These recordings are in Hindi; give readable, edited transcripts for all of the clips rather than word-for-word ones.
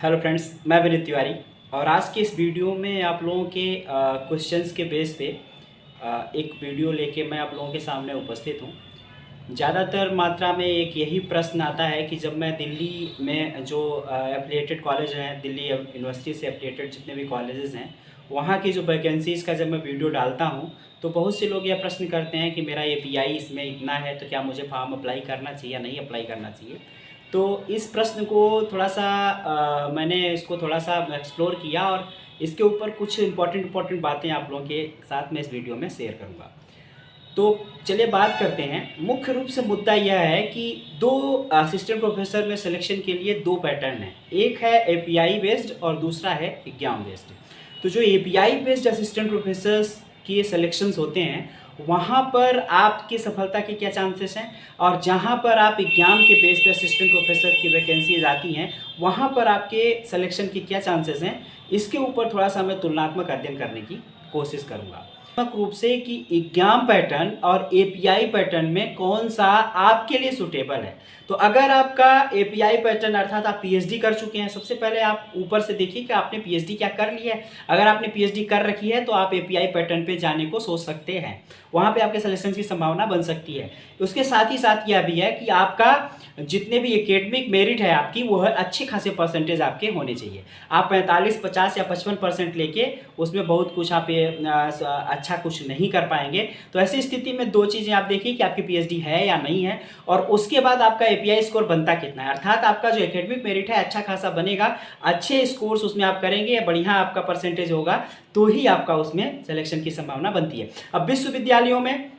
हेलो फ्रेंड्स, मैं विनीत तिवारी और आज के इस वीडियो में आप लोगों के क्वेश्चंस के बेस पे एक वीडियो लेके मैं आप लोगों के सामने उपस्थित हूँ। ज़्यादातर मात्रा में एक यही प्रश्न आता है कि जब मैं दिल्ली में जो एफिलिएटेड कॉलेज हैं, दिल्ली यूनिवर्सिटी से एफिलिएटेड जितने भी कॉलेजेस हैं, वहाँ की जो वैकेंसीज़ का जब मैं वीडियो डालता हूँ तो बहुत से लोग यह प्रश्न करते हैं कि मेरा एपीआई इसमें इतना है तो क्या मुझे फॉर्म अप्लाई करना चाहिए या नहीं अप्लाई करना चाहिए। तो इस प्रश्न को थोड़ा सा मैंने इसको थोड़ा सा एक्सप्लोर किया और इसके ऊपर कुछ इम्पोर्टेंट बातें आप लोगों के साथ में इस वीडियो में शेयर करूँगा। तो चलिए बात करते हैं। मुख्य रूप से मुद्दा यह है कि दो असिस्टेंट प्रोफेसर में सिलेक्शन के लिए दो पैटर्न हैं, एक है एपीआई बेस्ड और दूसरा है एग्जाम बेस्ड। तो जो एपीआई बेस्ड असिस्टेंट प्रोफेसर्स के सिलेक्शंस होते हैं वहाँ पर आपकी सफलता के क्या चांसेस हैं, और जहाँ पर आप एग्जाम के बेस पे असिस्टेंट प्रोफेसर की वैकेंसीज आती हैं वहाँ पर आपके सिलेक्शन के क्या चांसेस हैं, इसके ऊपर थोड़ा सा मैं तुलनात्मक अध्ययन करने की कोशिश करूँगा। रूप से कि एग्जाम पैटर्न और एपीआई पैटर्न में कौन सा आपके लिए सूटेबल है। तो अगर आपका एपीआई पैटर्न अर्थात आप पीएचडी कर चुके हैं, सबसे पहले आप ऊपर से देखिए कि आपने पीएचडी क्या कर लिया है। अगर आपने पीएचडी कर रखी है तो आप एपीआई पैटर्न पे जाने को सोच सकते हैं, वहाँ पे आपके सिलेक्शन की संभावना बन सकती है। उसके साथ ही साथ यह भी है कि आपका जितने भी एकेडमिक मेरिट है आपकी वो है अच्छे खासे परसेंटेज आपके होने चाहिए। आप 45, 50 या 55% लेके उसमें बहुत कुछ आप अच्छा कुछ नहीं कर पाएंगे। तो ऐसी स्थिति में दो चीज़ें आप देखिए कि आपकी पीएचडी है या नहीं है, और उसके बाद आपका एपीआई स्कोर बनता कितना है। अर्थात आपका जो एकेडमिक मेरिट है अच्छा खासा बनेगा, अच्छे स्कोर्स उसमें आप करेंगे, बढ़िया आपका परसेंटेज होगा तो ही आपका उसमें सिलेक्शन की संभावना बनती है। अब विश्वविद्यालयों में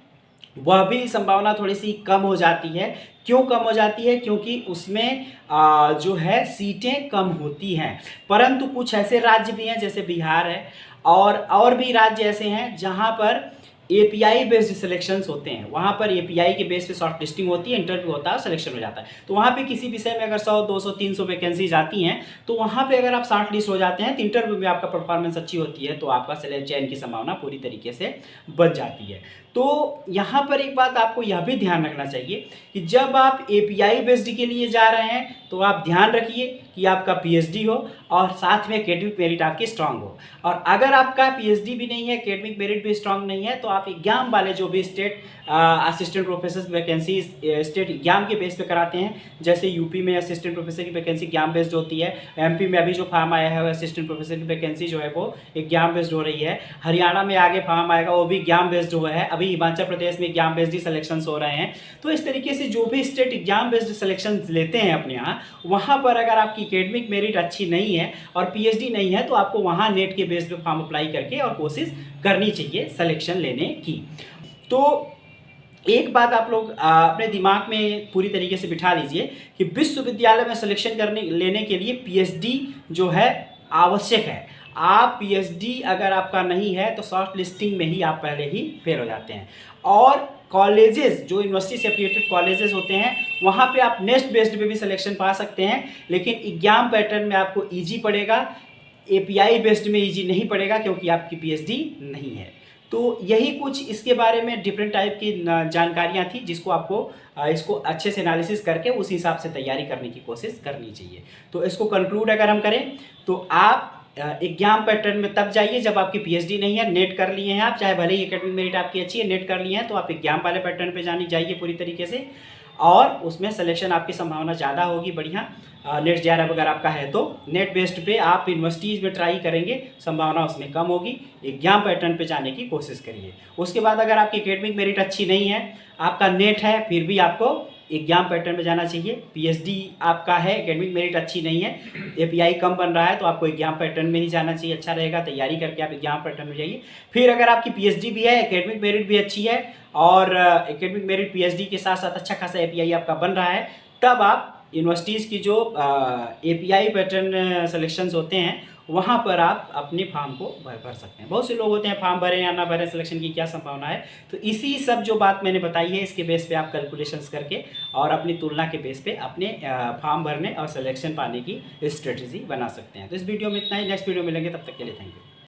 वह भी संभावना थोड़ी सी कम हो जाती है। क्यों कम हो जाती है? क्योंकि उसमें जो है सीटें कम होती हैं। परंतु कुछ ऐसे राज्य भी हैं जैसे बिहार है और भी राज्य ऐसे हैं जहां पर एपीआई बेस्ड सिलेक्शंस होते हैं। वहाँ पर एपीआई के बेस पे शॉर्ट लिस्टिंग होती है, इंटरव्यू होता है, सिलेक्शन हो जाता है। तो वहाँ पे किसी विषय में अगर 100, 200, 300 वैकेंसीज आती हैं तो वहाँ पे अगर आप शॉर्ट लिस्ट हो जाते हैं तो इंटरव्यू में आपका परफॉर्मेंस अच्छी होती है तो आपका चयन की संभावना पूरी तरीके से बच जाती है। तो यहाँ पर एक बात आपको यह भी ध्यान रखना चाहिए कि जब आप एपीआई बेस्ड के लिए जा रहे हैं तो आप ध्यान रखिए कि आपका पीएचडी हो और साथ में एकेडमिक मेरिट आपकी स्ट्रांग हो। और अगर आपका पीएचडी भी नहीं है, एकेडमिक मेरिट भी स्ट्रांग नहीं है, तो आप एग्जाम वाले जो भी state assistant professor vacancy state exam के बेस पे कराते हैं, जैसे यूपी में असिस्टेंट प्रोफेसर की वैकेंसी एग्जाम बेस्ड होती है, एमपी में अभी जो फॉर्म आया है असिस्टेंट प्रोफेसर की वैकेंसी जो है वो एग्जाम बेस्ड हो रही है, हरियाणा में आगे फॉर्म आएगा वो भी एग्जाम बेस्ड हुआ है, अभी हिमाचल प्रदेश में एग्जाम बेस्ड सिलेक्शन हो रहे हैं। तो इस तरीके से जो भी स्टेट एग्जाम बेस्ड सिलेक्शन लेते हैं अपने यहाँ, वहाँ पर अगर आपकी एकेडमिक मेरिट अच्छी नहीं है और पीएचडी नहीं है तो आपको वहाँ नेट के बेस पे फॉर्म अप्लाई करके और कोशिश करनी चाहिए सिलेक्शन लेने की। तो एक बात आप लोग अपने दिमाग में पूरी तरीके से बिठा लीजिए कि विश्वविद्यालय में सिलेक्शन लेने के लिए पीएचडी जो है आवश्यक है। आप पीएचडी अगर आपका नहीं है तो शॉर्ट लिस्टिंग में ही आप पहले ही फेल हो जाते हैं। और कॉलेजेस जो यूनिवर्सिटी से एफिलिएटेड कॉलेजेस होते हैं वहाँ पे आप नेस्ट बेस्ड पे भी सिलेक्शन पा सकते हैं, लेकिन एग्जाम पैटर्न में आपको इजी पड़ेगा, एपीआई बेस्ड में इजी नहीं पड़ेगा क्योंकि आपकी पीएचडी नहीं है। तो यही कुछ इसके बारे में डिफरेंट टाइप की जानकारियाँ थी जिसको आपको इसको अच्छे से एनालिसिस करके उस हिसाब से तैयारी करने की कोशिश करनी चाहिए। तो इसको कंक्लूड अगर हम करें तो आप एग्जाम पैटर्न में तब जाइए जब आपकी पीएचडी नहीं है, नेट कर लिए हैं आप, चाहे भले ही एकेडमिक मेरिट आपकी अच्छी है, नेट कर लिए हैं तो आप एग्जाम वाले पैटर्न पे जाइए पूरी तरीके से, और उसमें सिलेक्शन आपकी संभावना ज़्यादा होगी बढ़िया। नेट जेआरएफ अगर आपका है तो नेट बेस्ड पे आप यूनिवर्सिटीज़ में ट्राई करेंगे, संभावना उसमें कम होगी। एग्जाम पैटर्न पे जाने की कोशिश करिए। उसके बाद अगर आपकी एकेडमिक मेरिट अच्छी नहीं है, आपका नेट है, फिर भी आपको एग्जाम पैटर्न में जाना चाहिए। पीएचडी आपका है, एकेडमिक मेरिट अच्छी नहीं है, एपीआई कम बन रहा है तो आपको एग्जाम पैटर्न में ही जाना चाहिए, अच्छा रहेगा। तैयारी करके आप एग्जाम पैटर्न में जाइए। फिर अगर आपकी पीएचडी भी है, एकेडमिक मेरिट भी अच्छी है और एकेडमिक मेरिट पीएचडी के साथ साथ अच्छा खासा एपीआई आपका बन रहा है, तब आप यूनिवर्सिटीज़ की जो एपीआई पैटर्न सिलेक्शंस होते हैं वहाँ पर आप अपने फॉर्म को भर सकते हैं। बहुत से लोग होते हैं फॉर्म भरें या ना भरें, सिलेक्शन की क्या संभावना है। तो इसी सब जो बात मैंने बताई है इसके बेस पे आप कैलकुलेशंस करके और अपनी तुलना के बेस पे अपने फॉर्म भरने और सिलेक्शन पाने की स्ट्रेटजी बना सकते हैं। तो इस वीडियो में इतना ही, नेक्स्ट वीडियो मिलेंगे, तब तक के लिए थैंक यू।